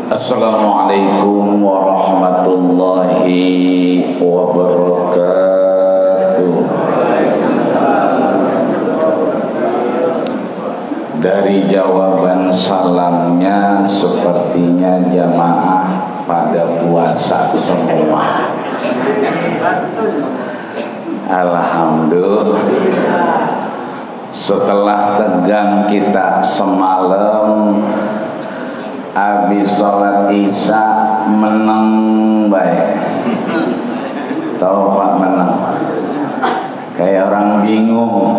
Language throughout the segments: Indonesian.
Assalamualaikum warahmatullahi wabarakatuh. Dari jawaban salamnya sepertinya jamaah pada puasa semua. Alhamdulillah. Setelah tegang kita semalam, habis sholat isya menang baik. Tahu Pak menang? Kayak orang bingung,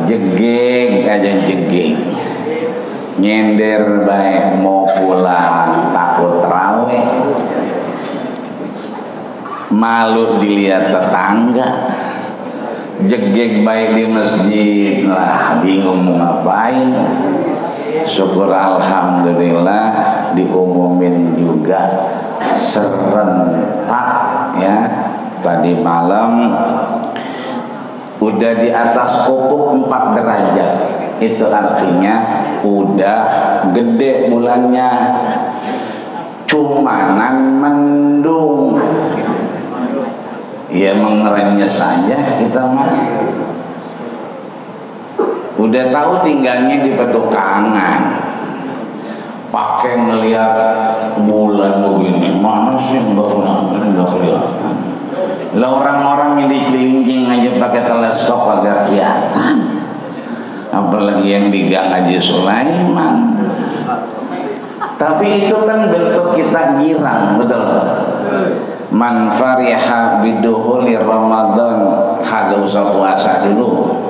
jegeng aja jegeng, nyender baik mau pulang takut terawih, malu dilihat tetangga, jegeng baik di masjid lah bingung mau ngapain. Syukur alhamdulillah diumumin juga serentak ya. Tadi malam udah di atas ufuk 4 derajat. Itu artinya udah gede bulannya. Cumanan mendung. Ya mengerennya saja kita mah. Udah tahu tinggalnya di petukangan, pakai ngelihat bulan begini, mana sih nggak kelihatan. Lah orang-orang yang di Cilincing aja pakai teleskop agar kelihatan, apalagi yang di Gang Haji Sulaiman. Tapi itu kan bentuk kita girang, betul? Man fariha biduhuli Ramadan, kagak usah puasa dulu.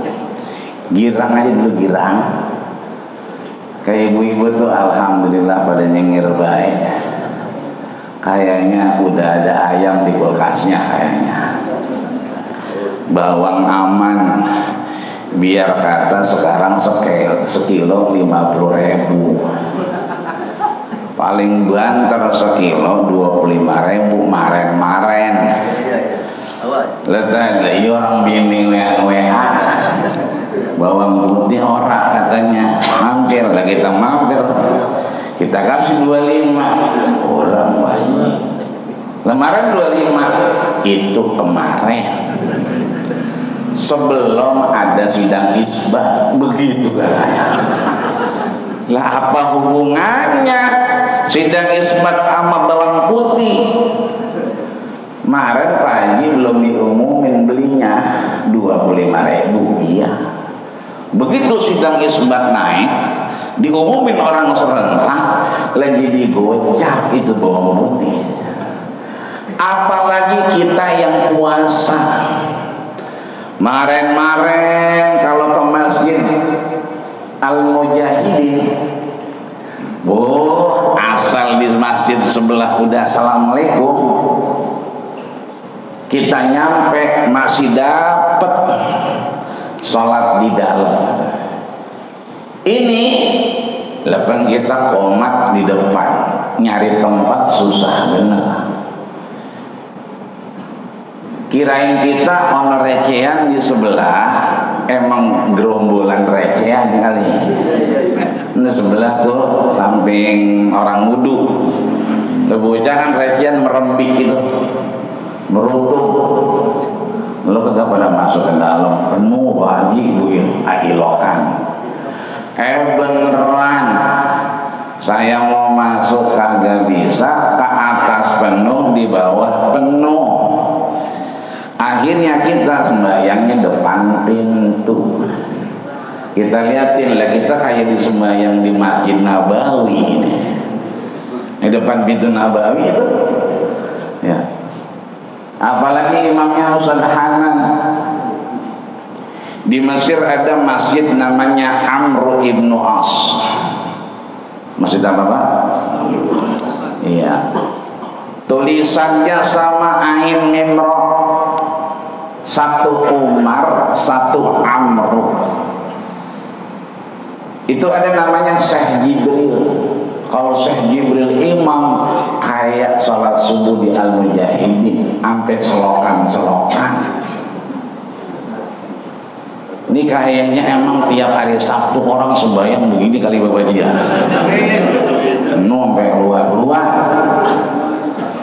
Girang aja dulu, girang. Kayak ibu-ibu tuh alhamdulillah pada nyengir baik. Kayaknya udah ada ayam di kulkasnya kayaknya. Bawang aman. Biar kata sekarang sekilo 50.000. Paling banter sekilo 25.000 maren-maren. Lihat aja orang bini WA. Bawang putih ora katanya, mampir lah kita mampir, kita kasih 25, orang banyak. Kemarin 25 itu kemarin sebelum ada sidang isbat, begitu katanya. Lah apa hubungannya sidang isbat sama bawang putih? Kemarin Pak Haji belum diumumin belinya 25.000, iya. Begitu sidang isbat naik, diumumin orang serentak, lagi digocap itu bawang putih. Apalagi kita yang puasa. Maren-maren kalau ke masjid Al-Mujahidin, asal di masjid sebelah udah assalamualaikum, kita nyampe masih dapet sholat di dalam. Ini lepas kita komat di depan, nyari tempat susah bener. Kirain kita on recehan di sebelah, emang gerombolan recehan kali. Ini sebelah tuh samping orang wudu. Bocah kan recehan merembik gitu, merutuk. Lo kagak pada masuk ke dalam, penuh Haji buin ilokan. Beneran saya mau masuk kagak bisa, ke atas penuh, di bawah penuh. Akhirnya kita sembahyangnya depan pintu. Kita liatin lah, kita kayak di sembahyang di Masjid Nabawi ini. Di depan pintu Nabawi itu ya. Apalagi imamnya Ustaz Hanan. Di Mesir ada masjid namanya Amr ibnu As. Masjid apa Pak? Iya. Tulisannya sama Ain Mim Ra. Satu Umar, satu Amr. Itu ada namanya Syekh Jibril. Kalau Syekh Jibril imam kayak sholat subuh di Al-Mujahidin sampai selokan-selokan. Ini kayaknya emang tiap hari Sabtu orang sembahyang begini kali Bapak dia. sampai keluar.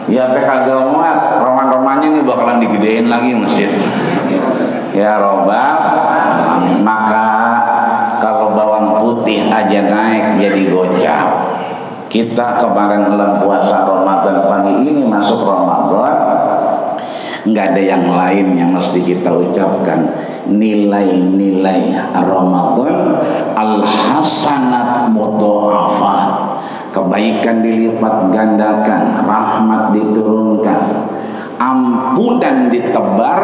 Ya kagak muat, roman-romannya nih bakalan digedein lagi masjid. Ya robbal, maka kalau bawang putih aja naik jadi gocap. Kita kemarin bulan puasa Ramadan, pagi ini masuk Ramadan, nggak ada yang lain yang mesti kita ucapkan. Nilai-nilai Ramadan, al-hasanat mudha'afat, kebaikan dilipat gandakan, rahmat diturunkan, ampunan ditebar.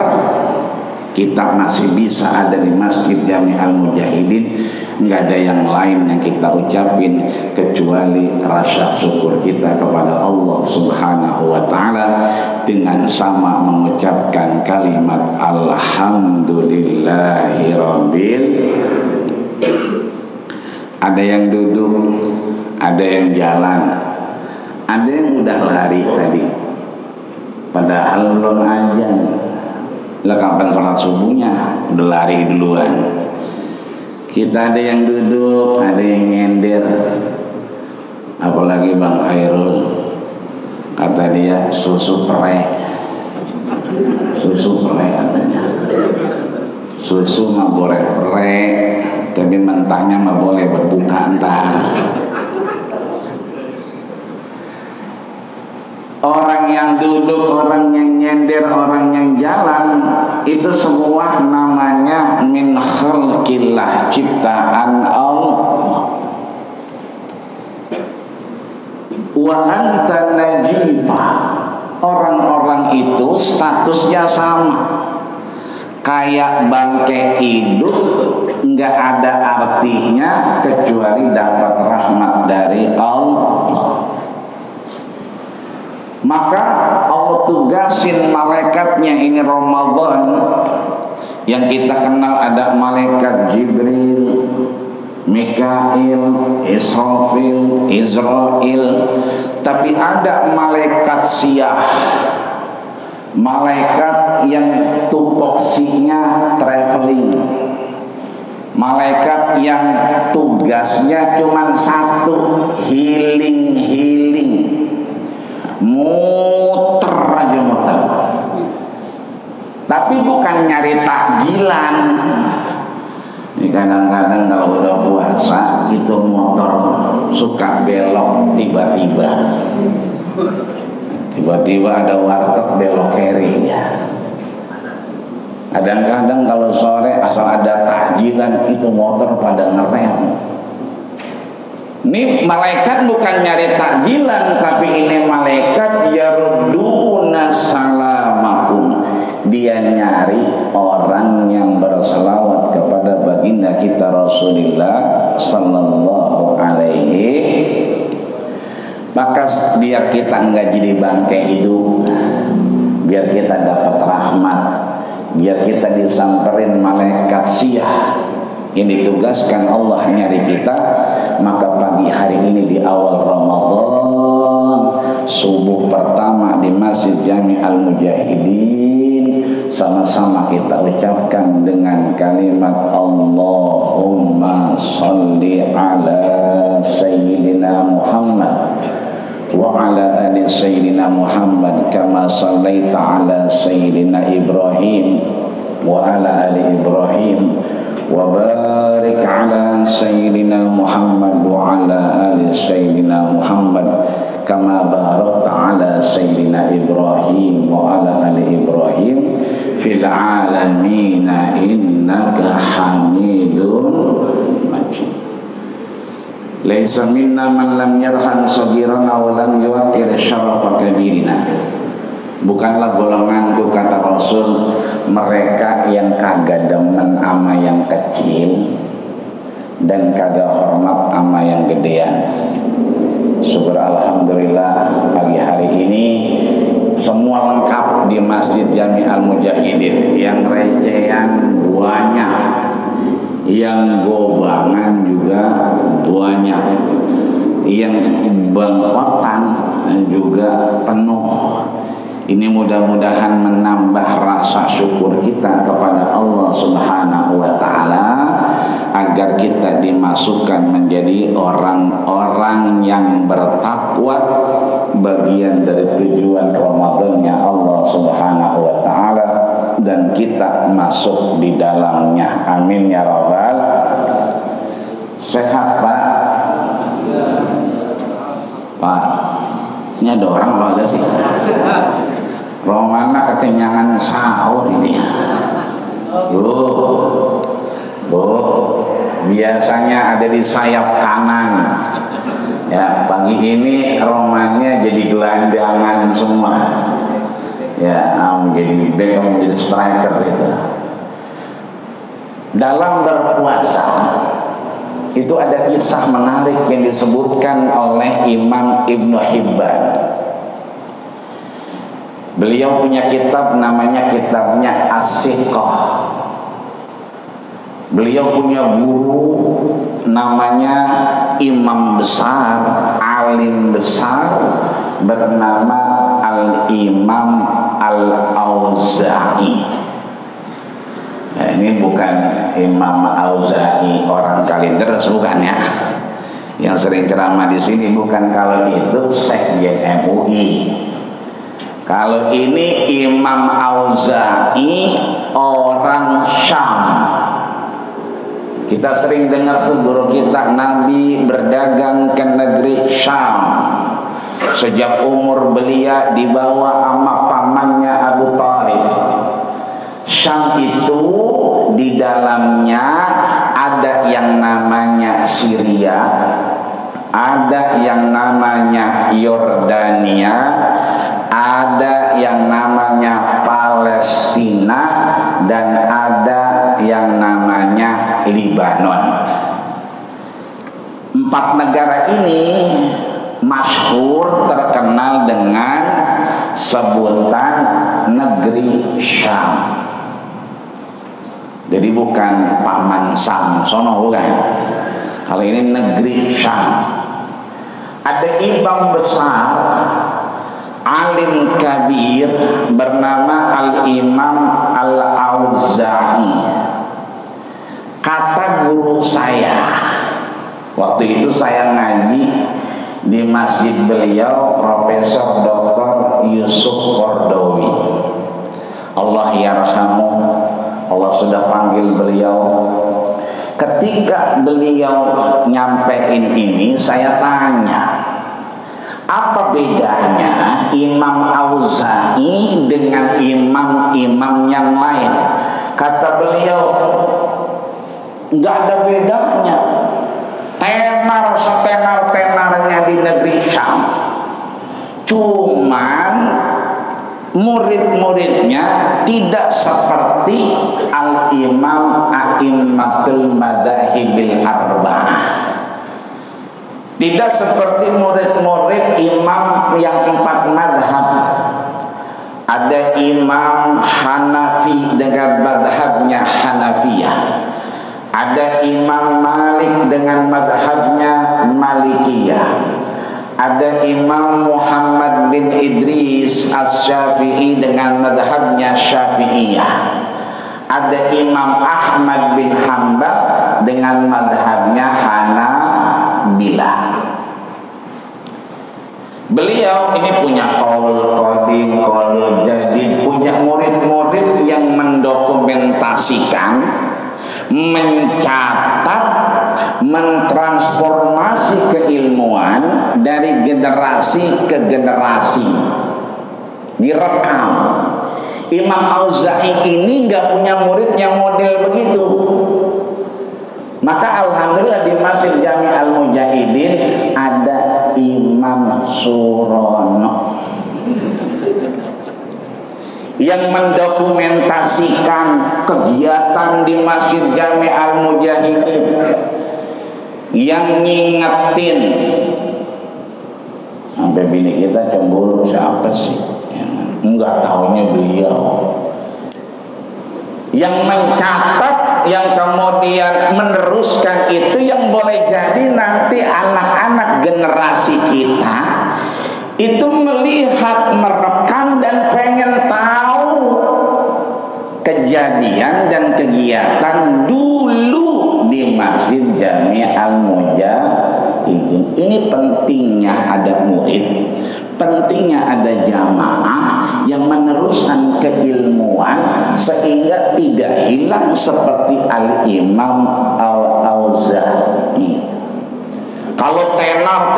Kita masih bisa ada di Masjid Jami Al-Mujahidin, nggak ada yang lain yang kita ucapin kecuali rasa syukur kita kepada Allah Subhanahu wa Ta'ala dengan sama mengucapkan kalimat Alhamdulillahirabbil. Ada yang duduk, ada yang jalan, ada yang udah lari tadi, padahal belum azan. Lah kapan sholat subuhnya udah lari duluan. Kita ada yang duduk, ada yang nyender. Apalagi Bang Khairul, kata dia susu perek katanya. Susu mah boleh perek, tapi mentahnya mah boleh berbuka ntar. Orang yang duduk, orang yang nyender, orang yang jalan, itu semua namanya min khalqillah, ciptaan Allah. Wa anta najifah, orang-orang itu statusnya sama, kayak bangkai hidup, nggak ada artinya kecuali dapat rahmat dari Allah. Maka Allah tugasin malaikatnya, ini Ramadan yang kita kenal ada malaikat Jibril, Mikail, Israfil, Israel, tapi ada malaikat Siyah, malaikat yang tupoksinya traveling, malaikat yang tugasnya cuma satu, healing, muter aja muter, tapi bukan nyari takjilan. Ini kadang-kadang kalau udah puasa itu motor suka belok tiba-tiba ada warteg belok kiri ya. Kadang-kadang kalau sore asal ada takjilan itu motor pada ngerem. Ini malaikat bukan nyari takjilan, tapi ini malaikat yarduna salamakum. Dia nyari orang yang berselawat kepada baginda kita Rasulullah sallallahu alaihi. Maka biar kita enggak jadi bangkai hidup, biar kita dapat rahmat, biar kita disamperin malaikat Siyah yang ditugaskan Allah nyari kita. Maka pagi hari ini di awal Ramadan, subuh pertama di Masjid Jami Al-Mujahidin, sama-sama kita ucapkan dengan kalimat Allahumma sholli ala Sayyidina Muhammad wa ala ali Sayyidina Muhammad kama shallaita ala Sayyidina Ibrahim wa ala ali Ibrahim wa barik ala Sayyidina Muhammad wa ala ali Sayyidina Muhammad kama barakta ala Sayyidina Ibrahim wa ala ali Ibrahim fil alamin innaka hamidun majid. Laisa minna man lam yarham saghirana wa lam yuwaqqir syarafa kabirina. Bukanlah golonganku, kata Rasul, mereka yang kagak demen ama yang kecil dan kagak hormat ama yang gedean. Syukur alhamdulillah pagi hari ini semua lengkap di Masjid Jami Al-Mujahidin. Yang recehan banyak, yang gobangan juga banyak, yang bangkotan juga penuh. Ini mudah-mudahan menambah rasa syukur kita kepada Allah Subhanahu wa Ta'ala, agar kita dimasukkan menjadi orang-orang orang yang bertakwa, bagian dari tujuan Ramadannya Allah Subhanahu wa taala, dan kita masuk di dalamnya. Amin ya rabbal. Sehat Pak? Pak, ini ada orang apa ada sih? Romana kekenyangan sahur ini ya. Bu, biasanya ada di sayap kanan. Ya, pagi ini romannya jadi gelandangan semua. Ya, jadi back, menjadi striker itu. Dalam berpuasa itu ada kisah menarik yang disebutkan oleh Imam Ibnu Hibban. Beliau punya kitab, namanya kitabnya As-Siqah. Beliau punya guru namanya imam besar, alim besar, bernama Al-Imam Al-Auza'i. Nah, ini bukan Imam Auza'i orang Kalideres, bukan ya. Yang sering ceramah di sini bukan, kalau itu Sekjen MUI. Kalau ini Imam Auza'i orang Syam. Kita sering dengar tuh guru kita, Nabi berdagang ke negeri Syam. Sejak umur belia dibawa sama pamannya Abu Thalib. Syam itu di dalamnya ada yang namanya Syria, ada yang namanya Yordania, ada yang namanya Palestina, dan ada yang namanya Libanon. 4 negara ini masyhur, terkenal dengan sebutan negeri Syam. Jadi bukan paman Samsono, bukan. Kalau ini negeri Syam. Ada imam besar, alim kabir, bernama Al-Imam Al-Auza'i. Kata guru saya, waktu itu saya ngaji di masjid beliau, Profesor Dr. Yusuf Kordowi, Allah yarhamu, Allah sudah panggil beliau. Ketika beliau nyampein ini, saya tanya, apa bedanya Imam Auza'i dengan imam-imam yang lain? Kata beliau, nggak ada bedanya. Tenar setenar-tenarnya di negeri Syam. Cuman murid-muridnya tidak seperti Al-Imam A'immatul Madhahibil Arba'ah. Tidak seperti murid-murid imam yang 4 madhab. Ada Imam Hanafi dengan madhabnya Hanafiyah. Ada Imam Malik dengan madhabnya Malikiyah. Ada Imam Muhammad bin Idris As-Syafi'i dengan madhabnya Syafi'iyah. Ada Imam Ahmad bin Hanbal dengan madhabnya Hanabilah. Beliau ini punya qaul qadim, qaul jadid, punya murid-murid yang mendokumentasikan, mencatat, mentransformasi keilmuan dari generasi ke generasi, direkam. Imam Auza'i ini nggak punya murid yang model begitu. Maka alhamdulillah di Masjid Jami Al-Mujahidin ada Imam Surono yang mendokumentasikan kegiatan di Masjid Jami Al-Mujahidin, yang ngingetin. Sampai bini kita cemburu, siapa sih? Enggak tahunya beliau. Yang mencatat, yang kemudian meneruskan itu, yang boleh jadi nanti anak-anak generasi kita itu melihat, merekam, dan pengen tahu kejadian dan kegiatan dulu di Masjid Jami Al-Mujahidin. idin. Ini pentingnya ada murid, pentingnya ada jamaah yang meneruskan keilmuan sehingga tidak hilang seperti Al-Imam Al-Auza'i. Kalau tenar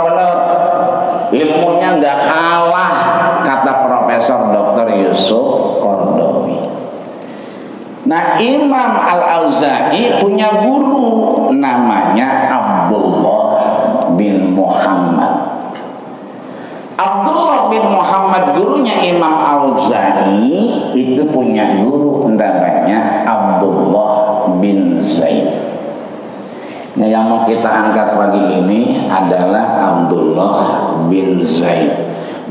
benar, ilmunya nggak kalah, kata Profesor Dr. Yusuf Qaradawi. Nah, Imam Al-Auza'i punya guru namanya Abdullah bin Muhammad. Abdullah bin Muhammad gurunya Imam Al-Auza'i itu punya guru namanya Abdullah bin Zaid. Nah, yang mau kita angkat pagi ini adalah Abdullah bin Zaid,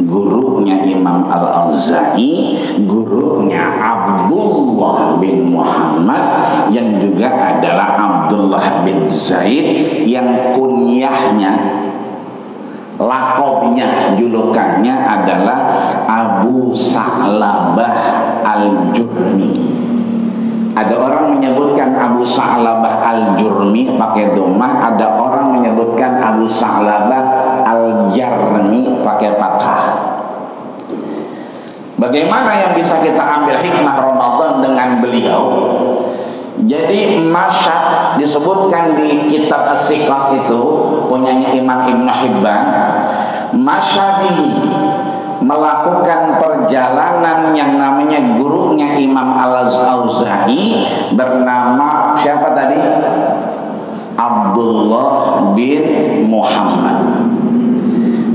gurunya Imam Al-Auza'i, gurunya Abdullah bin Muhammad yang juga adalah Abdullah bin Zaid yang kunyahnya, lakopnya, julukannya adalah Abu Sa'labah Al-Jurmi. Ada orang menyebutkan Abu Sa'labah Al-Jurmi pakai dhammah, ada orang menyebutkan Abu Sa'labah Al-Jarmi pakai fathah. Bagaimana yang bisa kita ambil hikmah Ramadan dengan beliau? Jadi masyad disebutkan di kitab As-Siqah itu punyanya Imam Ibn Hibban, masyabi melakukan perjalanan yang namanya gurunya Imam Al-Auza'i bernama siapa tadi? Abdullah bin Muhammad.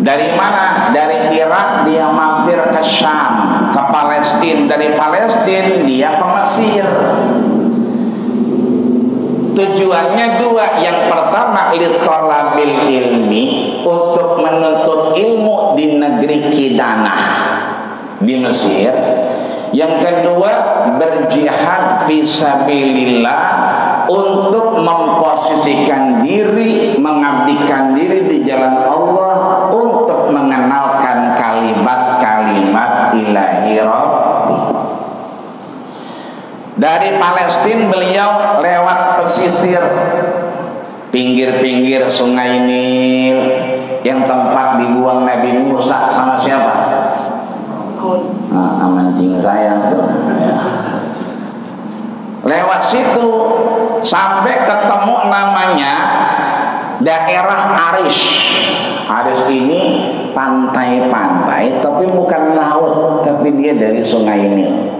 Dari mana? Dari Irak dia mampir ke Syam, ke Palestina, dari Palestina dia ke Mesir. Tujuannya dua. Yang pertama litolabil ilmi, untuk menuntut ilmu di negeri Kidanah di Mesir. Yang kedua berjihad fisabilillah, untuk memposisikan diri, mengabdikan diri di jalan Allah, untuk mengenalkan kalimat-kalimat ilahi Rabbi. Dari Palestina beliau lewat pesisir, pinggir-pinggir sungai Nil, yang tempat dibuang Nabi Musa sama siapa? Mancing saya tuh. Lewat situ sampai ketemu namanya daerah Arish. Arish ini pantai-pantai, tapi bukan laut, tapi dia dari sungai Nil.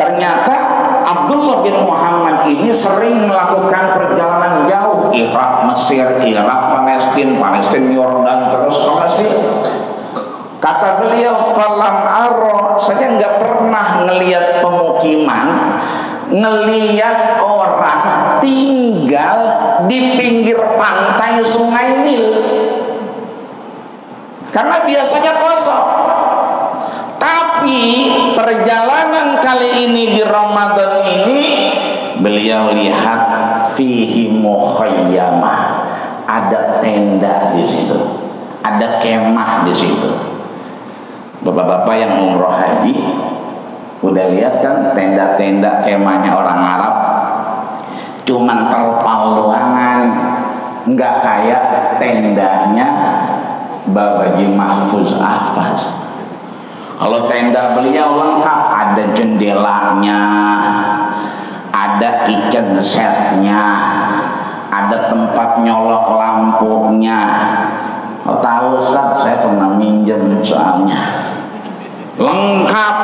Ternyata Abdullah bin Muhammad ini sering melakukan perjalanan jauh, Irak, Mesir, Irak, Palestina, Yordan, terus ke Mesir. Kata beliau, falam aro, saya nggak pernah ngelihat pemukiman, ngelihat orang tinggal di pinggir pantai sungai Nil, karena biasanya kosong. Tapi perjalanan kali ini di Ramadan ini beliau lihat fihi mukhayyamah, ada tenda di situ, ada kemah di situ. Bapak-bapak yang umroh haji udah lihat kan tenda-tenda kemahnya orang Arab, cuman terpal doangan, nggak kayak tendanya Babaji Mahfuz Ahfaz. Kalau tenda beliau lengkap, ada jendelanya, ada kitchen setnya, ada tempat nyolok lampunya. Oh, tahu Ustaz, saya pernah minjem soalnya. Lengkap,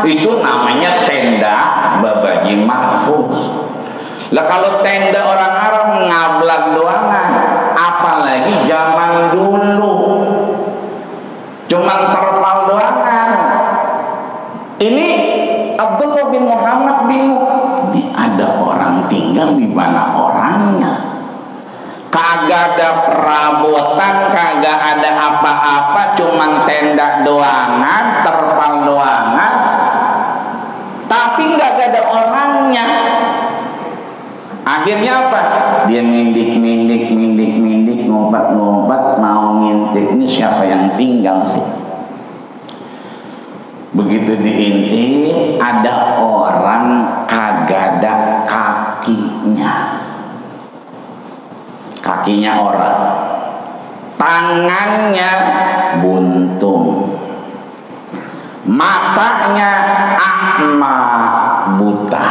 itu namanya tenda Babaji Mahfuz. Lah kalau tenda orang Arab ngablak doangan, apalagi zaman dulu cuman terpal doangan. Ini Abdullah bin Muhammad bingung, ini ada orang tinggal di mana orangnya? Kagak ada perabotan, kagak ada apa-apa, cuman tenda doangan, terpal doangan, tapi nggak ada orangnya. Akhirnya apa? Dia mindik, ngumpat, mau ngintip, ini siapa yang tinggal sih? Begitu diintip, ada orang kagak ada kakinya. Kakinya orang. tangannya buntung, matanya akma, buta,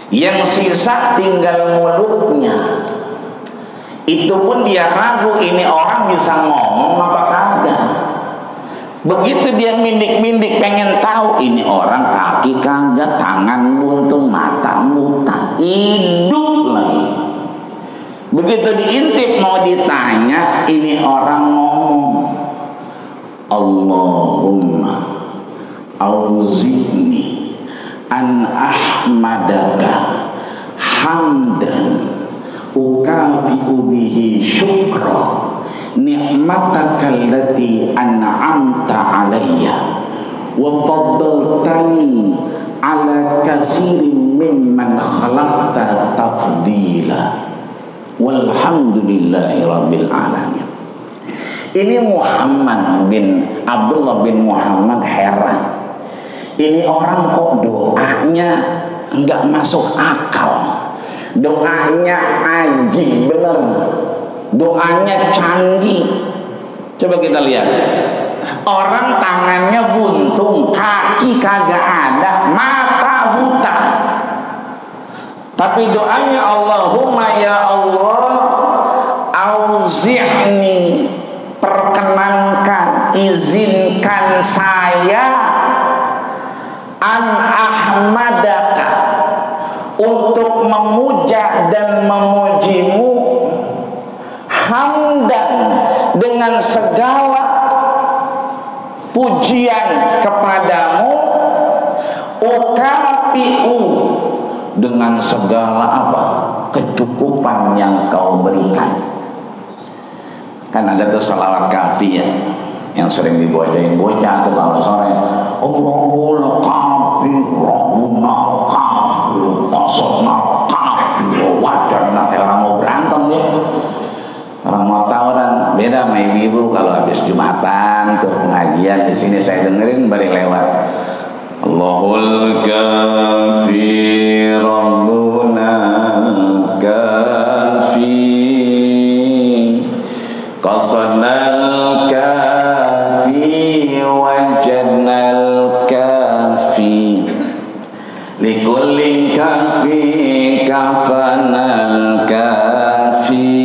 yang sisa tinggal mulutnya. Itu pun dia ragu ini orang bisa ngomong apa kagak. Begitu dia mindik-mindik pengen tahu ini orang kaki kagak, tangan buntung, mata buta, hidup lagi. Begitu diintip mau ditanya, ini orang ngomong, Allahumma auzi'ni an ahmadaka hamdan ukafi'u bihi syukra ni'mataka allati an'amta alayya wa faddaltani ala katsirin mimman khalaqta tafdila walhamdulillahi rabbil alamin. Ini Muhammad bin Abdullah bin Muhammad heran, ini orang kok doanya enggak masuk akal. Doanya ajib bener, doanya canggih. Coba kita lihat, orang tangannya buntung, kaki kagak ada, mata buta, tapi doanya Allahumma ya Allah auzi'ni, perkenankan, izinkan saya an ahmadaka, untuk memuja dan memujimu, hamdan, dengan segala pujian kepadamu, ukafi'u, dengan segala apa? Kecukupan yang kau berikan. Kan ada tuh salawat kafi ya, yang sering dibacain bocah tuh kalau sore, Allahul kafi rabbuna kafi tasawna kafi wadana. Orang mau berantem ya, orang mau tawuran. Beda sama ibu-ibu kalau habis Jumatan tuh pengajian di sini saya dengerin bari lewat, Allahul kafi rabbuna kafi qasadnal kafi wajadnal kafi likullin kafi kafanal kafi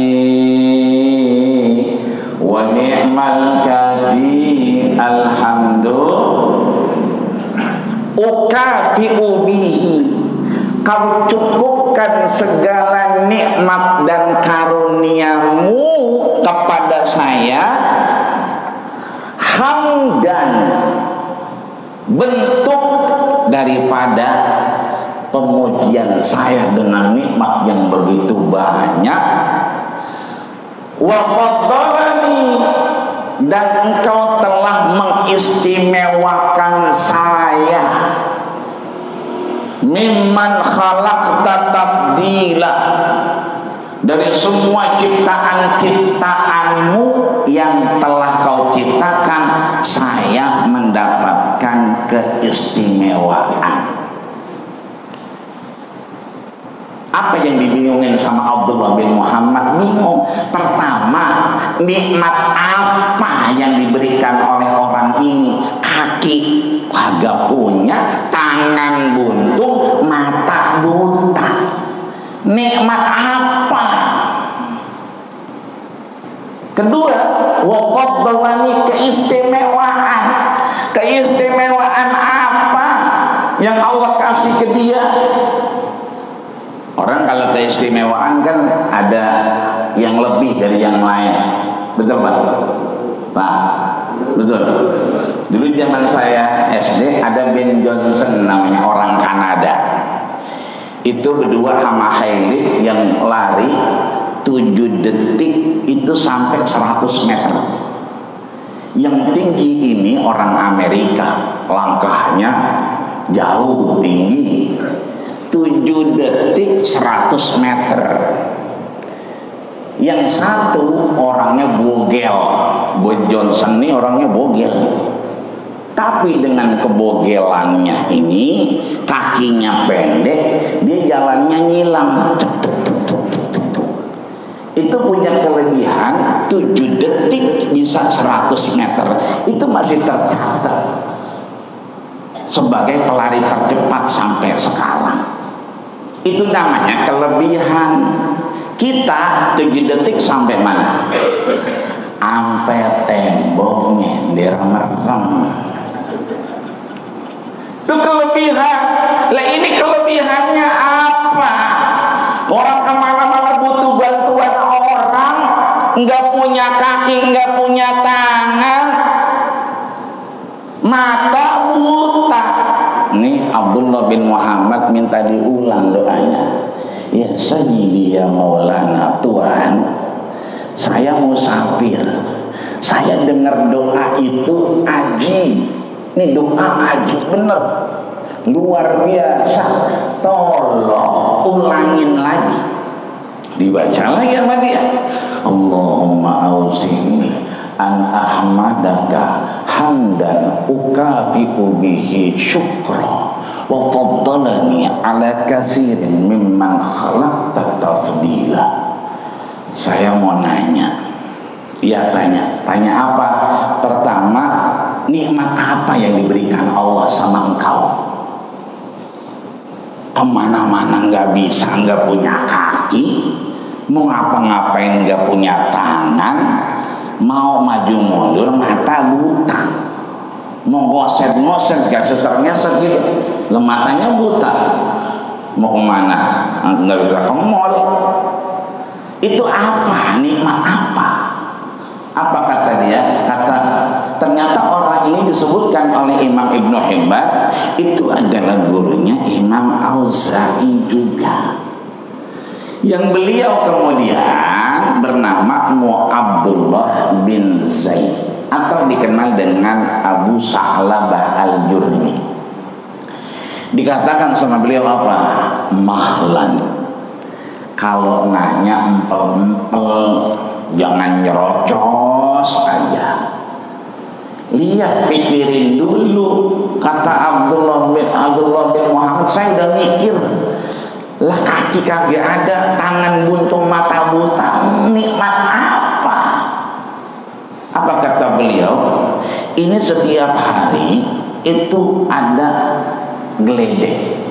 wa ni'mal kafi alhamdulillah. Ukafi'u bihi, kau cukupkan segala nikmat dan karuniamu kepada saya, hamdan, bentuk daripada pemujian saya dengan nikmat yang begitu banyak, wa faddalani, dan engkau telah mengistimewakan saya, mimman khalaqta tafdila, dari semua ciptaan-ciptaanmu yang telah kau ciptakan, saya mendapatkan keistimewaan. Apa yang dibingungin sama Abdullah bin Muhammad? Bingung. Pertama, nikmat apa yang diberikan oleh orang ini? Kaki kagak punya, tangan buntung, mata buta. Nikmat apa? Kedua, wa faddalani, keistimewaan. Keistimewaan apa yang Allah kasih ke dia? Orang kalau keistimewaan kan ada yang lebih dari yang lain, betul Pak? Pak, betul. Dulu zaman saya SD ada Ben Johnson namanya, orang Kanada. Itu berdua sama Hailey yang lari 7 detik itu sampai 100 meter. Yang tinggi ini orang Amerika, langkahnya jauh tinggi. 7 detik 100 meter. Yang satu orangnya bogel, Ben Johnson ini orangnya bogel, tapi dengan kebogelannya ini, kakinya pendek, dia jalannya nyilam. itu punya kelebihan 7 detik bisa 100 meter. Itu masih tercatat sebagai pelari tercepat sampai sekarang. Itu namanya kelebihan. Kita 7 detik sampai mana? Sampai tembok nyender merem. Itu kelebihan. Lah ini kelebihannya apa? Orang kemana-mana butuh bantuan orang, nggak punya kaki, nggak punya tangan, mata buta. Nih Abdullah bin Muhammad minta diulang doanya. Ya Sayyidi ya Maulana, Tuhan, saya musafir, saya dengar doa itu aji. Ini doa aji bener, luar biasa. Tolong ulangin lagi. Dibaca lagi sama dia. Allahumma ausini an ahmadaka hamdan ukafi'u bihi syukra wa faddalani ala kasirin mimman khalaqta tafdila. Saya mau nanya. Ya tanya apa? Pertama, nikmat apa yang diberikan Allah sama engkau? Kemana-mana nggak bisa, nggak punya kaki, mau ngapa-ngapain nggak punya tangan, mau maju mundur mata buta, mau ngoset-ngoset gak sesar-ngeset gitu, matanya buta, mau kemana nggak bisa ke mall. Itu apa? Nikmat apa? Apa kata dia? Ternyata orang ini disebutkan oleh Imam Ibnu Hibban itu adalah gurunya Imam Auza'i juga, yang beliau kemudian bernama Abdullah bin Zaid atau dikenal dengan Abu Sa'labah al-Jurmi. Dikatakan sama beliau apa? Mahlan, kalau nanya empel-empel jangan nyerocos aja, lihat, pikirin dulu. Kata Abdullah bin Muhammad, saya udah mikir lah, kaki kagak ada, tangan buntung, mata buta, nikmat apa? Apa kata beliau? Ini setiap hari itu ada geledek.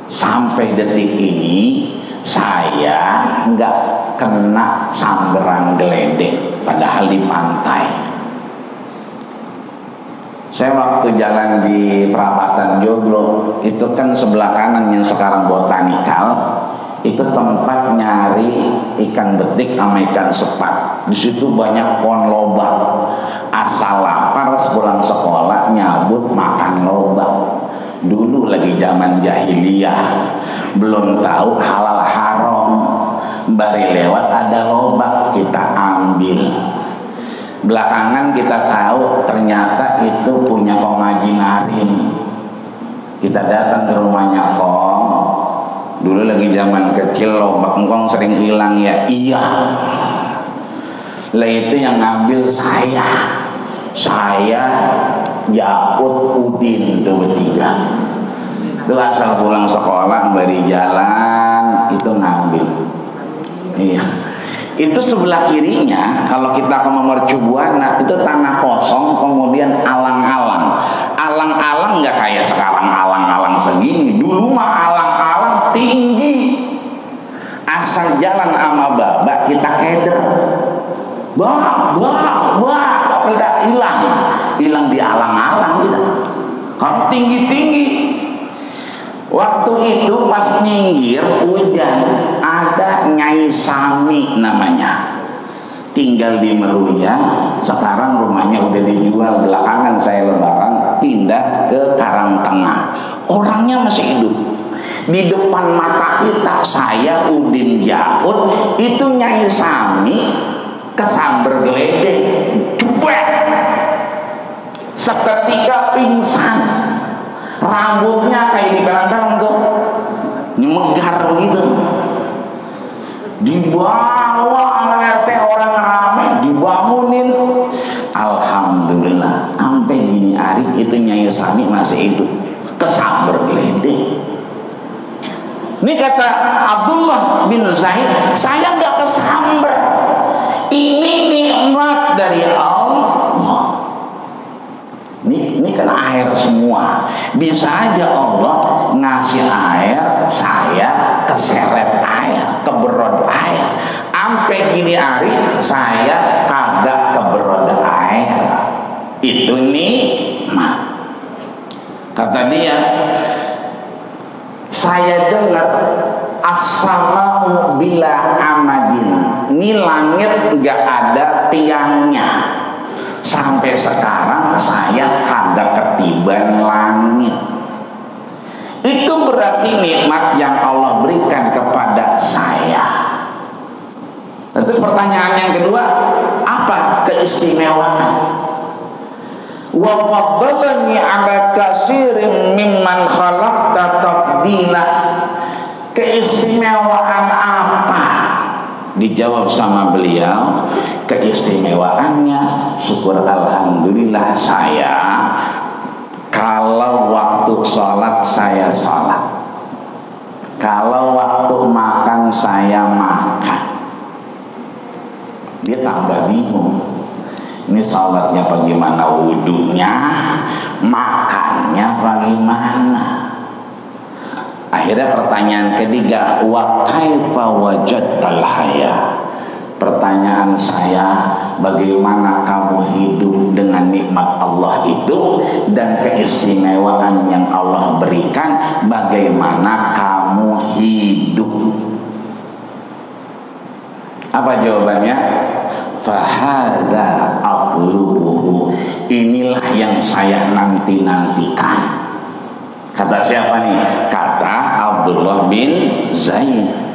Sampai detik ini saya nggak kena sambaran geledek, padahal di pantai. Saya waktu jalan di perapatan Joglo, itu kan sebelah kanan yang sekarang botanikal, itu tempat nyari ikan betik sama ikan sepat. Di situ banyak pohon lobak. Asal lapar sepulang sekolah nyabut makan lobak. Dulu lagi zaman jahiliyah, belum tahu halal haram. Bari lewat ada lobak, kita ambil. Belakangan kita tahu ternyata itu punya Kong Haji Narim. Kita datang ke rumahnya Kong. Dulu lagi zaman kecil lobak engkong sering hilang ya. Iya. Lah itu yang ngambil saya. Saya Yakut Udin itu bertiga. Itu asal pulang sekolah dari jalan itu ngambil. Iya. Itu sebelah kirinya kalau kita ke Mercubuana itu tanah kosong, kemudian alang-alang. Alang-alang nggak kayak sekarang alang-alang segini. Dulu mah alang-alang tinggi. Asal jalan sama babak kita keder. Bah, kita hilang di alang-alang kita. Kalau tinggi-tinggi. Waktu itu pas minggir hujan, ada Nyai Sami namanya, tinggal di Meruya. Sekarang rumahnya udah dijual, belakangan saya lebaran pindah ke Karangtengah. Orangnya masih hidup. Di depan mata kita, saya Udin Yakut, itu Nyai Sami kesamber geledek, jebret, seketika pingsan. Rambutnya kayak dipelang-pelang tuh, nyemegar begitu. Dibawa sama RT, orang rame, dibangunin. Alhamdulillah, sampai gini hari itu Nyai Sami masih hidup, kesamber geledek. Ini kata Abdullah bin Zaid, saya nggak kesamber. Ini nikmat dari Allah. Ini kan air semua. Bisa aja Allah ngasih air, saya keseret air, keberod air. Sampai gini hari saya kagak keberod air. Itu nikmat. Kata dia, saya dengar as-sama'u bila amadin. Ini langit gak ada tiangnya. Sampai sekarang saya kagak ketiban langit. Itu berarti nikmat yang Allah berikan kepada saya. Terus pertanyaan yang kedua, apa keistimewaan? Wa faddalani 'ala katsirin mimman khalaqta tafdila. Keistimewaan apa? Dijawab sama beliau, keistimewaannya syukur alhamdulillah saya kalau waktu sholat saya sholat, kalau waktu makan saya makan. Dia tambah bingung, ini sholatnya bagaimana, wudunya, makannya bagaimana. Akhirnya pertanyaan ketiga, wa kaifa wajadtal haya. Pertanyaan saya, bagaimana kamu hidup dengan nikmat Allah itu dan keistimewaan yang Allah berikan, bagaimana kamu hidup? Apa jawabannya? Fahadha aqlubuhu. Inilah yang saya nanti-nantikan. Kata siapa nih? Kata Abdullah bin Zaid.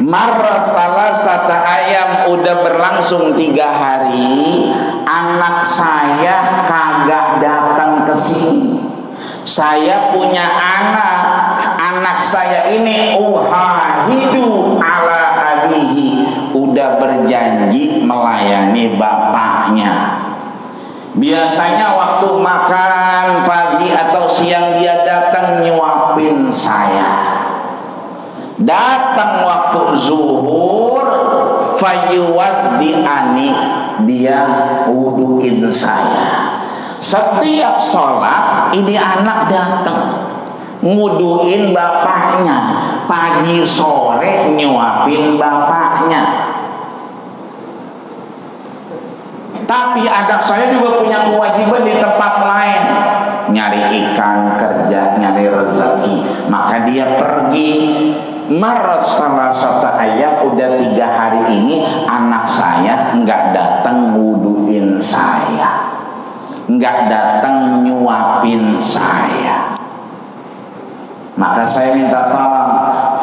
Marra salasata ayam, udah berlangsung 3 hari, anak saya kagak datang ke sini. Saya punya anak saya ini uhahidu ala abihi, udah berjanji melayani bapaknya. Biasanya waktu makan pagi atau siang dia datang nyuapin saya. Datang waktu zuhur fayuwaddi'ani, dia wuduin saya. Setiap sholat ini anak datang nguduin bapaknya, pagi sore nyuapin bapaknya. Tapi anak saya juga punya kewajiban di tempat lain, nyari ikan, kerja, nyari rezeki. Maka dia pergi. Marat salah satu ayam, udah 3 hari ini anak saya nggak datang wuduin saya, nggak datang nyuapin saya. Maka saya minta tolong,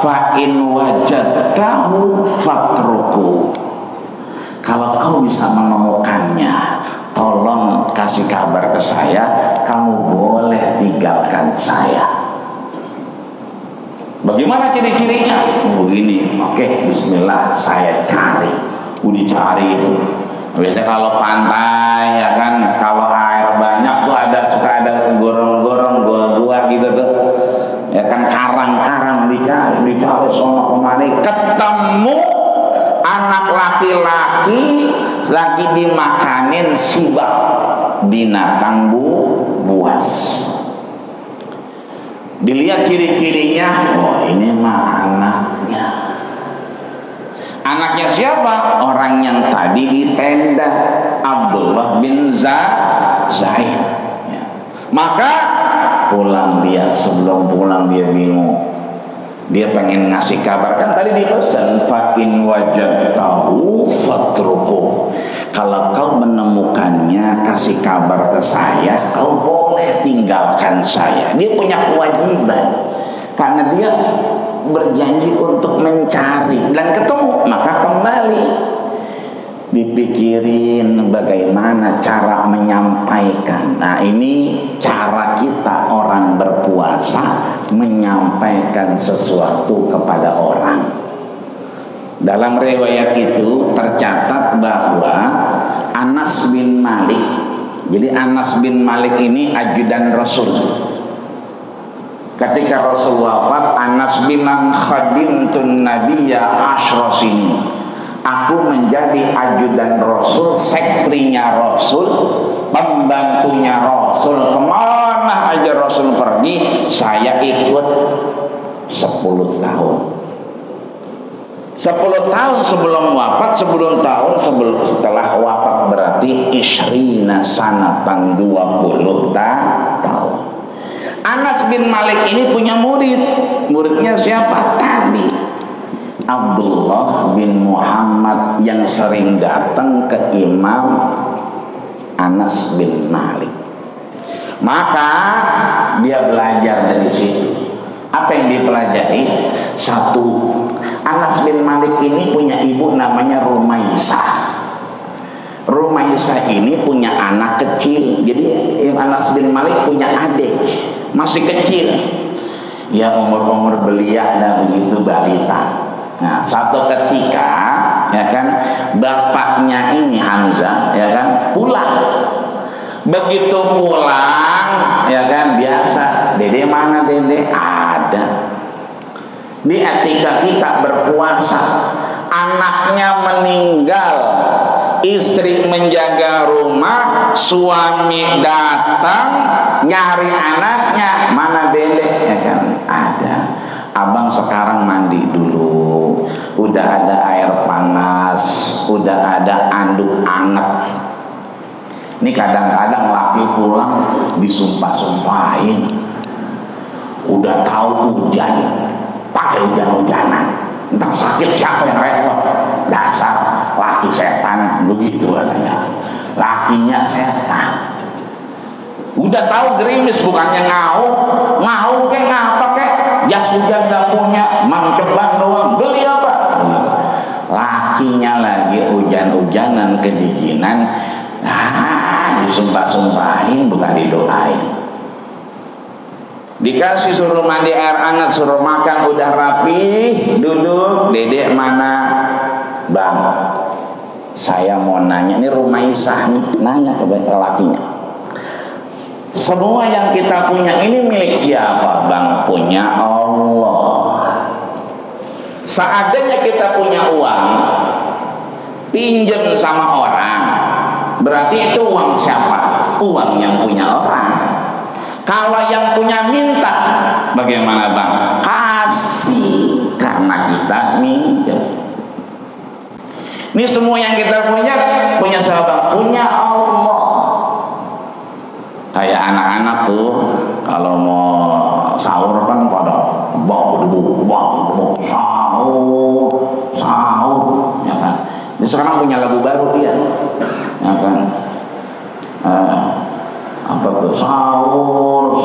fa in wajadtahu fatruku. Kalau kau bisa menemukannya, tolong kasih kabar ke saya. Kamu boleh tinggalkan saya. Bagaimana ciri-cirinya? Begini, oke, bismillah, saya cari. Udah cari itu. Biasanya kalau pantai, ya kan, kalau air banyak tuh suka ada gorong-gorong, gua-gua gitu tuh. Ya kan, karang-karang dicari sono kemari, ketemu anak laki-laki lagi dimakanin sibak, binatang buas. Dilihat ciri-cirinya, oh ini mah anaknya. Anaknya siapa? Orang yang tadi di tenda, Abdullah bin Zaid. Ya. Maka pulang dia, sebelum pulang dia bingung. Dia pengen ngasih kabar, kan tadi dipesan fa in wajadtahu fatruku. Kalau kau menemukannya, kasih kabar ke saya, kau boleh tinggalkan saya. Dia punya kewajiban karena dia berjanji untuk mencari dan ketemu, maka kembali. Dipikirin bagaimana cara menyampaikan. Nah, ini cara kita orang berpuasa menyampaikan sesuatu kepada orang. Dalam riwayat itu tercatat bahwa Anas bin Malik, jadi Anas bin Malik ini ajudan Rasul. ketika Rasul wafat, Anas bilang khadimtun nabiyya asyra sinin. Aku menjadi ajudan Rasul, sektrinya Rasul, pembantunya Rasul. Kemana aja Rasul pergi, saya ikut 10 tahun. 10 tahun sebelum wafat, 10 tahun setelah wafat, berarti isyrina sanatan, 20 tahun. Anas bin Malik ini punya murid. Muridnya siapa? Tadi Abdullah bin Muhammad yang sering datang ke Imam Anas bin Malik. Maka dia belajar dari situ. Apa yang dipelajari? Satu, Anas bin Malik ini punya ibu namanya Rumaisah. Rumaisah ini punya anak kecil. Jadi Anas bin Malik punya adik masih kecil. Ya umur belia dan begitu balita. Nah, satu ketika ya kan bapaknya ini Hamzah ya kan pulang. Begitu pulang ya kan biasa, Dede mana Dede? Ada. Di etika kita berpuasa, anaknya meninggal, istri menjaga rumah, suami datang nyari anaknya, mana Dede? Ya kan ada. Abang sekarang mandi dulu, udah ada air panas, udah ada anduk anget. Ini kadang-kadang laki pulang disumpah-sumpahin, udah tahu hujan, pakai hujan-hujanan, entah sakit siapa yang repot. Dasar laki setan, begitu katanya. Lakinya setan. Udah tahu gerimis, bukannya ngauk kek ngapa kek, jas hujan gak punya, mang ceban doang, beli apa? Lakinya lagi hujan-hujanan kedijinan. Nah, disumpah-sumpahin bukan didoain. Dikasih suruh mandi air hangat, suruh makan, udah rapi, duduk. Dedek mana? Bang, saya mau nanya, ini Rumaisah nih, nanya ke lakinya. Semua yang kita punya ini milik siapa? Bang, punya Allah. Seandainya kita punya uang, pinjam sama orang, berarti itu uang siapa? Uang yang punya orang. Kalau yang punya minta, bagaimana Bang? Kasih, karena kita minjem. Ini semua yang kita punya siapa? Punya Allah. Kayak anak-anak tuh kalau mau sahur kan pada sahur, ya kan? Ini sekarang punya lagu baru dia, ya kan? Apa tuh? Sahur,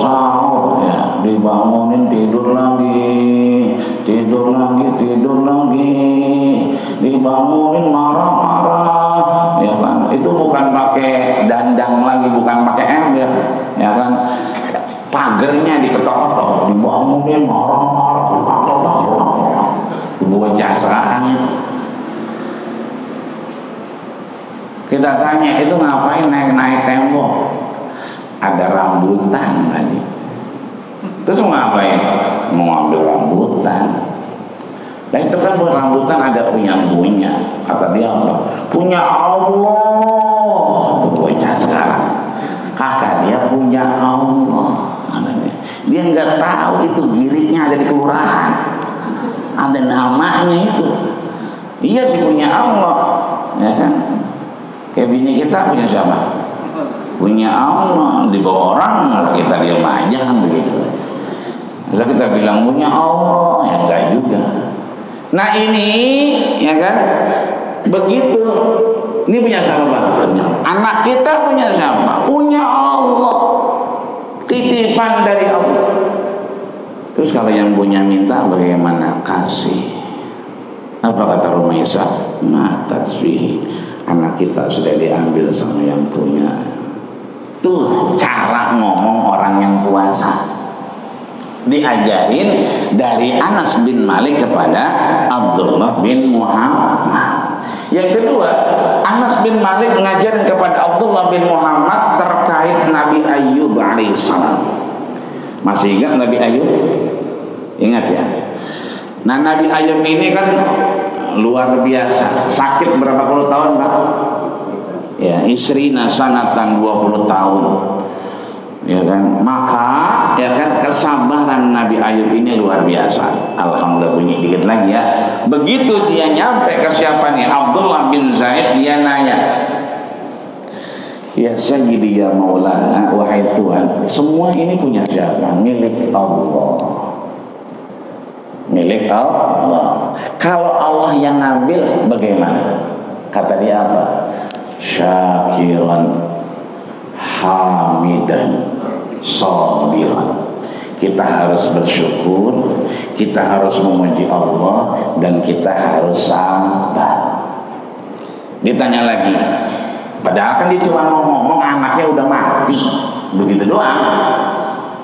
ya, dibangunin tidur lagi, dibangunin marah-marah, ya kan? Itu bukan pakai dandang lagi, bukan pakai ember, ya kan? Pagernya diketok-ketok, dibangunin marah-marah, bocah sekarang itu. Kita tanya, itu ngapain naik-naik tembok? Ada rambutan lagi. Terus mau ngapain? Mau ngambil rambutan. Nah itu kan buat rambutan ada punya. Kata dia apa? Punya Allah. Itu bocah sekarang. Kata dia punya Allah. Dia nggak tahu itu giriknya ada di kelurahan. Ada namanya itu. Iya sih punya Allah, ya kan? Kayak bini kita punya siapa? Punya Allah. Di bawah orang kita diam aja kan begitu. Lalu kita bilang punya Allah, ya enggak juga. Nah ini, ya kan? Begitu. Ini punya siapa Bang? Anak kita punya siapa? Punya Allah. Titipan dari Allah. Terus kalau yang punya minta bagaimana? Kasih. Apa kata Rumaisah? Matasfihi. Anak kita sudah diambil sama yang punya. Tuh cara ngomong orang yang puasa. Diajarin dari Anas bin Malik kepada Abdullah bin Muhammad. Yang kedua, Anas bin Malik mengajarkan kepada Abdullah bin Muhammad terkait Nabi Ayyub alaihissalam. Masih ingat Nabi Ayub? Ingat ya. Nah, Nabi Ayub ini kan luar biasa. Sakit berapa puluh tahun, Pak? Ya, isrina sanatan 20 tahun. Ya kan? Maka ya kan kesabaran Nabi Ayub ini luar biasa. Alhamdulillah. Bunyi dikit lagi ya. Begitu dia nyampe ke siapa nih? Abdullah bin Zaid, dia nanya, ya Sayyidi ya Maulana, wahai Tuhan, semua ini punya siapa? Milik Allah. Milik Allah. Kalau Allah yang ngambil bagaimana? Kata dia apa? Syakiran hamidan sabiran. Kita harus bersyukur, kita harus memuji Allah, dan kita harus sabar. Ditanya lagi, padahal kan dia cuma ngomong anaknya udah mati, begitu doang.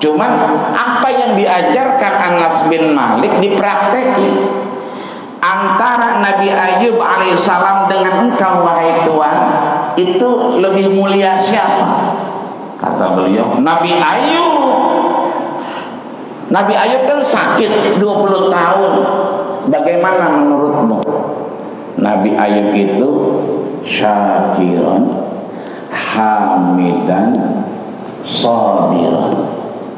Cuman apa yang diajarkan Anas bin Malik dipraktekin. Antara Nabi Ayub alaihissalam dengan engkau wahai Tuhan, itu lebih mulia siapa? Kata beliau, Nabi Ayub. Nabi Ayub kan sakit 20 tahun. Bagaimana menurutmu? Nabi Ayub itu syakiran hamidan sabiran.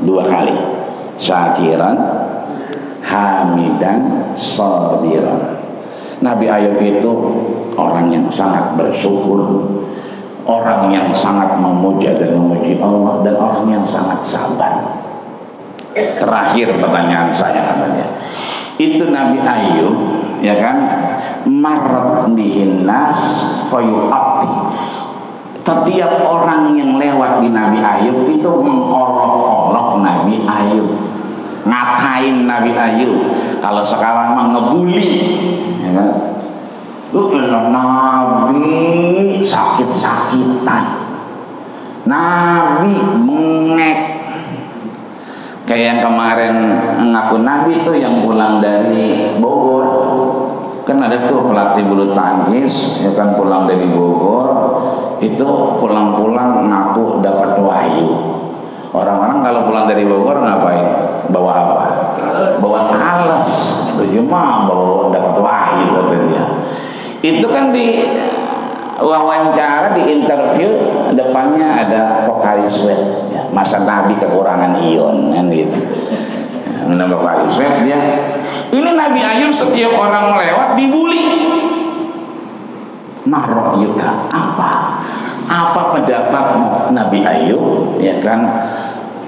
2 kali. Syakiran hamidan sabiran. Nabi Ayub itu orang yang sangat bersyukur, orang yang sangat memuja dan memuji Allah, dan orang yang sangat sabar. Terakhir pertanyaan saya katanya, itu Nabi Ayub ya kan, marrat bihin nas fayu'ati. Setiap orang yang lewat di Nabi Ayub itu mengolok-olok Nabi Ayub, ngatain Nabi Ayub. Kalau sekarang mah ngebully ya kan? Nabi sakit-sakitan, Nabi mengek. Kayak yang kemarin ngaku Nabi tuh yang pulang dari Bogor. Kan ada tuh pelatih bulu tangkis ya kan, pulang dari Bogor, itu pulang-pulang ngaku dapat wahyu. Orang-orang kalau pulang dari Bogor ngapain? Bawa apa? Bawa talas. Cuma bawa dapat wahyu kata dia. Itu kan di wawancara, di interview, depannya ada vokalis web ya, masa Nabi kekurangan ion kan gitu. Nama vokalis web dia. Ini Nabi Ayub setiap orang lewat dibully. Marro'yuka, apa pendapatmu Nabi Ayub ya kan?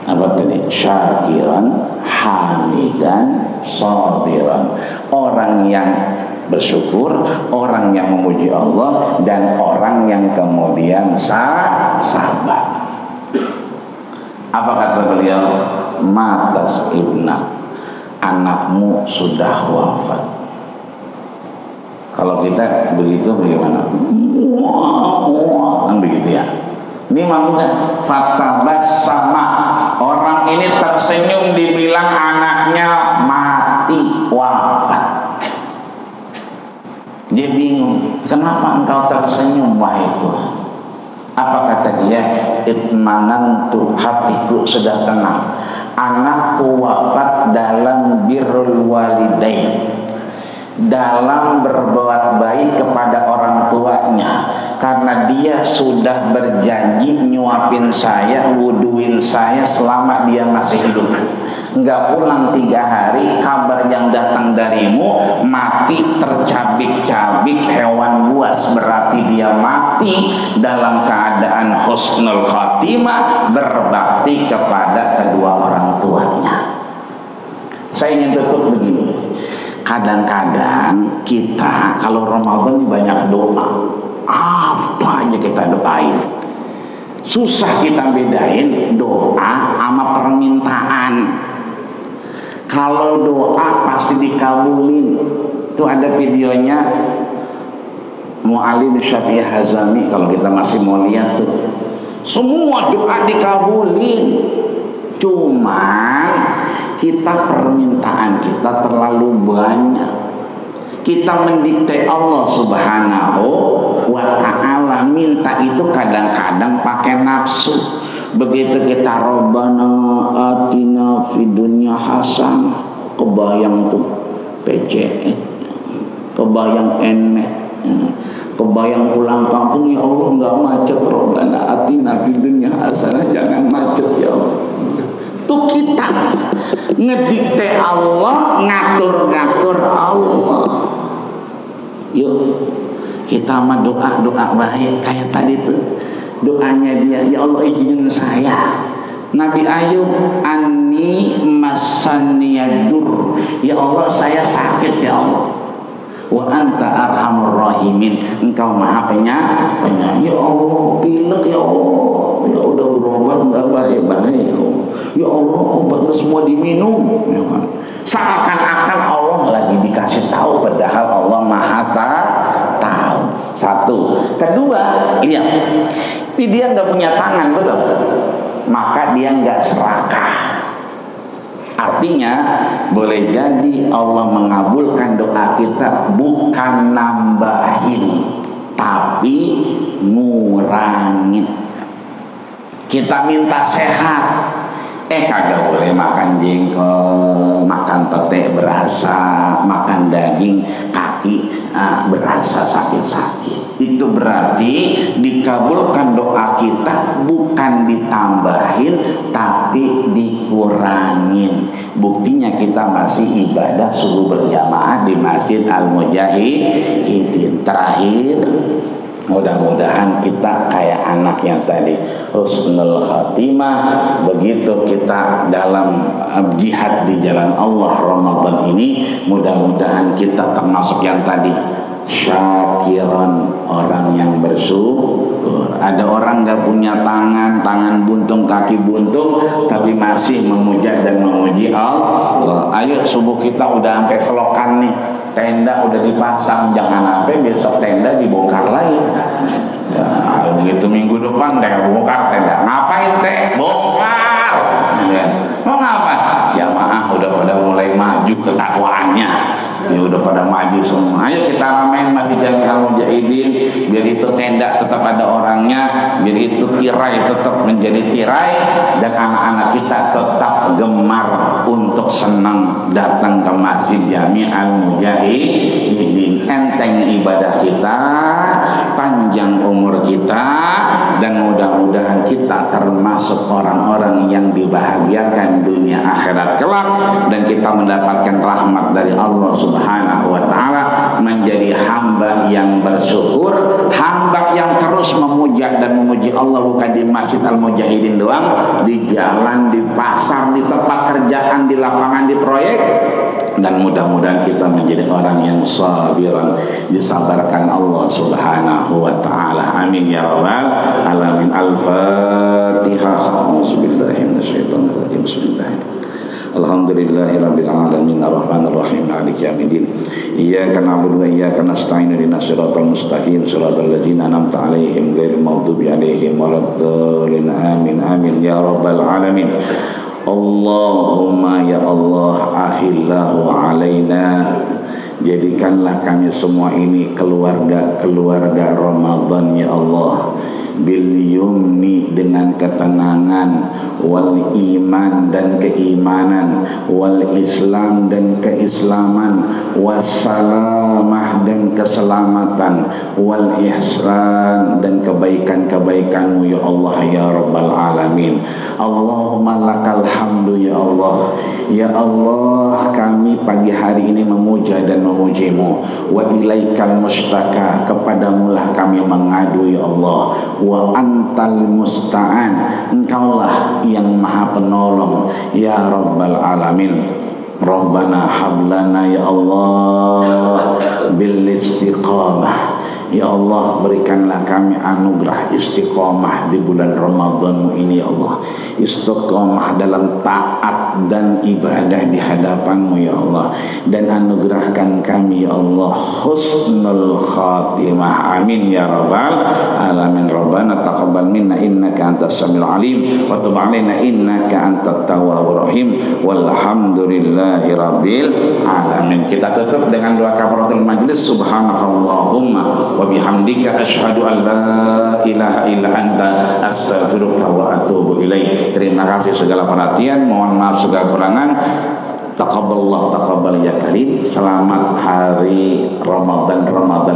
Apa tadi? Syakiran hamidan sabiran. Orang yang bersyukur, orang yang memuji Allah, dan orang yang kemudian sabar. Apa kata beliau? Matas ibnak, anakmu sudah wafat. Kalau kita begitu bagaimana? Kan begitu ya. Ini mangga fatabas sama orang ini tersenyum dibilang anaknya mati, wafat. Dia bingung, kenapa engkau tersenyum wahai Tuhan? Apa kata dia? Itmanantu, hatiku sudah tenang. Anakku wafat dalam birrul walidain, dalam berbuat baik kepada orang tuanya, karena dia sudah berjanji nyuapin saya, wuduin saya selama dia masih hidup. Enggak pulang 3 hari, kabar yang datang darimu mati tercabik-cabik hewan buas, berarti dia mati dalam keadaan husnul khatimah, berbakti kepada kedua orang tuanya. Saya ingin tutup begini. Kadang-kadang kita kalau Ramadan ini banyak doa, apa aja kita doain. Susah kita bedain doa sama permintaan. Kalau doa pasti dikabulin. Itu ada videonya Mu'alim Syafi'i Hazami, kalau kita masih mau lihat tuh. Semua doa dikabulin. Cuman kita permintaan kita terlalu banyak. Kita mendikte Allah Subhanahu wa ta'ala, minta itu kadang-kadang pakai nafsu. Begitu kita Rabbana atina fid dunya hasanah, kebayang tuh PCE, kebayang enek, kebayang pulang kampung, ya Allah nggak macet. Rabbana atina fid dunya hasanah, jangan macet ya Allah. Tuh kita ngedikte Allah, ngatur-ngatur Allah. Yuk kita mah doa baik kayak tadi tuh. Doanya dia, ya Allah izinin saya. Nabi Ayub, anni masaniyadur, ya Allah saya sakit ya Allah. Wa anta arhamur rahimin, engkau maha penyayang. Ya Allah pilek ya Allah, ya udah berobat nggak baik-baik ya Allah, obatnya semua diminum ya kan? Seakan-akan Allah lagi dikasih tahu, padahal Allah maha tahu. Satu. Kedua, lihat, ini dia nggak punya tangan, betul? Maka dia nggak serakah. Artinya boleh jadi Allah mengabulkan doa kita bukan nambahin, tapi ngurangin. Kita minta sehat, kagak boleh makan jengkol, makan tete berasa, makan daging kaki berasa sakit-sakit. Itu berarti dikabulkan doa kita bukan ditambahin tapi dikurangin. Buktinya kita masih ibadah subuh berjamaah di Masjid Al-Mujahidin. Terakhir, mudah-mudahan kita kayak anak yang tadi, husnul khatimah. Begitu kita dalam jihad di jalan Allah Ramadan ini, mudah-mudahan kita termasuk yang tadi, syakiran, orang yang bersyukur. Ada orang gak punya tangan buntung, kaki buntung, tapi masih memuja dan memuji Allah. Ayo subuh kita udah sampai selokan nih, tenda udah dipasang, jangan sampai besok tenda dibongkar lagi. Ya, begitu minggu depan teh bongkar tenda, ngapain teh? Bongkar. Ya. Mau ngapa? Jamaah udah pada mulai maju ketakwaannya. Ya udah pada maju semua. Ayo kita ramein Masjid Al-Mujahidin, biar itu tenda tetap ada orangnya, biar itu tirai tetap menjadi tirai, dan anak-anak kita tetap gemar untuk senang datang ke Masjid Jami Al-Mujahidin. Enteng ibadah kita, panjang umur kita, dan mudah-mudahan kita termasuk orang-orang yang dibahagiakan dunia akhirat kelak, dan kita mendapatkan rahmat dari Allah Subhanahu wa ta'ala, menjadi hamba yang bersyukur, hamba yang terus memuja dan memuji Allah, bukan di Masjid Al-Mujahidin doang, di jalan, di pasar, di tempat kerjaan, di lapangan, di proyek. Dan mudah-mudahan kita menjadi orang yang sabiran, disabarkan Allah Subhanahu wa ta'ala. Amin ya rabbal alamin. Al-Fatihah. Auzubillahi minasyaitonirrajim. Bismillahirrahmanirrahim. Alhamdulillahirabbil alamin arrahmanir rahim maliki yaumiddin. Iyyaka na'budu wa iyyaka nasta'in ihdinas siratal mustaqim siratal ladzina an'amta 'alaihim ghairil maghdubi 'alaihim waladdallin. Amin amin ya rabbal alamin. Allahumma ya Allah ahillahu alaina, jadikanlah kami semua ini keluarga Ramadan ya Allah, bil yumni, dengan ketenangan, wal iman dan keimanan, wal islam dan keislaman, wassalamah dan keselamatan, wal ihsan dan kebaikan-kebaikanmu ya Allah ya rabbal alamin. Allahumma lakal hamdu ya Allah. Ya Allah, kami pagi hari ini memuja dan memujimu. Wa ilaikal mustaka, kepadamulah kami mengadu ya Allah. Wa antal musta'an, engkaulah yang maha penolong ya rabbal alamin. Rabbana hablana ya Allah bil istiqamah. Ya Allah, berikanlah kami anugerah istiqomah di bulan Ramadanmu ini ya Allah. Istiqomah dalam taat dan ibadah di hadapanmu ya Allah. Dan anugerahkan kami ya Allah husnul khatimah. Amin ya rabbal alamin. Rabbana taqabbal minna innaka antas samiul alim wa tub alaina innaka antat tawwabur rahim. Walhamdulillahi rabbil alamin. Kita tutup dengan doa kafaratul majlis. Subhanakallahumma wa bihamdika asyhadu an la ilaha illa anta astaghfiruka wa atubu ilaik. Terima kasih segala perhatian, mohon maaf segala kurangan. Taqabbalallah taqabbal ya karim. Selamat hari Ramadan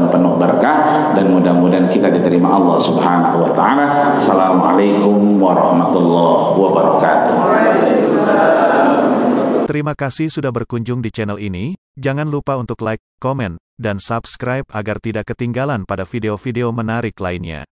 penuh berkah dan mudah-mudahan kita diterima Allah Subhanahu wa taala. Assalamualaikum warahmatullahi wabarakatuh. Terima kasih sudah berkunjung di channel ini. Jangan lupa untuk like, komen, dan subscribe agar tidak ketinggalan pada video-video menarik lainnya.